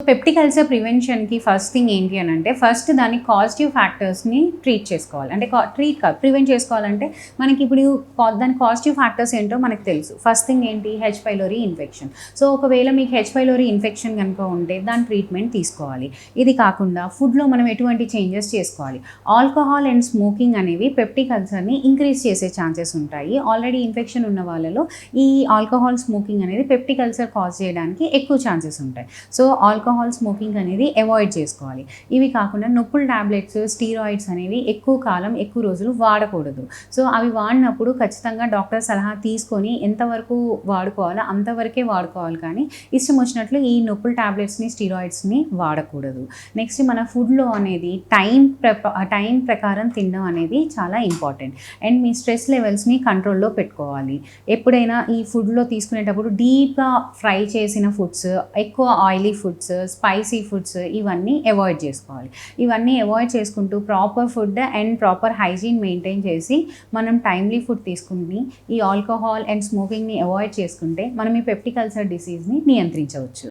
Peptic ulcer ప్రివెన్షన్‌కి first thing ఏంటి అనంటే, first దాని కాజిటివ్ ఫ్యాక్టర్స్‌ని ట్రీట్ చేసుకోవాలి. అంటే ట్రీట్ కాదు, ప్రివెంట్ చేసుకోవాలంటే మనకిప్పుడు దాని కాజిటివ్ ఫ్యాక్టర్స్ ఏంటో మనకు తెలుసు. ఫస్ట్ థింగ్ ఏంటి? H pylori infection. సో, ఒకవేళ మీకు హెచ్ పైలోరీ ఇన్ఫెక్షన్ గనుక ఉంటే దాని ట్రీట్మెంట్ తీసుకోవాలి. ఇది కాకుండా ఫుడ్‌లో మనం ఎటువంటి చేంజెస్ చేసుకోవాలి. ఆల్కహాల్ అండ్ స్మోకింగ్ అనేవి పెప్టిక్ అల్సర్‌ని ఇంక్రీజ్ చేసే ఛాన్సెస్ ఉంటాయి. ఆల్రెడీ ఇన్ఫెక్షన్ ఉన్న వాళ్ళలో ఈ ఆల్కహాల్ స్మోకింగ్ అనేది పెప్టిక్ అల్సర్ కాజ్ చేయడానికి ఎక్కువ ఛాన్సెస్ ఉంటాయి. సో, ఆల్కహాల్ స్మోకింగ్ అనేది అవాయిడ్ చేసుకోవాలి. ఇవి కాకుండా నొప్పుల టాబ్లెట్స్, స్టీరాయిడ్స్ అనేవి ఎక్కువ కాలం, ఎక్కువ రోజులు వాడకూడదు. సో, అవి వాడినప్పుడు ఖచ్చితంగా డాక్టర్ సలహా తీసుకొని ఎంతవరకు వాడుకోవాలో అంతవరకే వాడుకోవాలి, కానీ ఇష్టం వచ్చినట్లు ఈ నొప్పుల టాబ్లెట్స్‌ని, స్టీరాయిడ్స్‌ని వాడకూడదు. నెక్స్ట్ మన ఫుడ్‌లో అనేది టైం ప్రకారం తినడం అనేది చాలా ఇంపార్టెంట్. అండ్ మీ స్ట్రెస్ లెవెల్స్‌ని కంట్రోల్‌లో పెట్టుకోవాలి. ఎప్పుడైనా ఈ ఫుడ్‌లో తీసుకునేటప్పుడు డీప్‌గా ఫ్రై చేసిన ఫుడ్స్, ఎక్కువ ఆయిలీ ఫుడ్స్, స్పైసీ ఫుడ్స్ ఇవన్నీ అవాయిడ్ చేసుకోవాలి. ఇవన్నీ అవాయిడ్ చేసుకుంటూ proper food and proper hygiene maintain చేసి మనం టైమ్లీ ఫుడ్ తీసుకుని ఈ ఆల్కహాల్ అండ్ స్మోకింగ్‌ని అవాయిడ్ చేసుకుంటే మనం ఈ పెప్టిక్ అల్సర్ డిసీజ్‌ని నియంత్రించవచ్చు.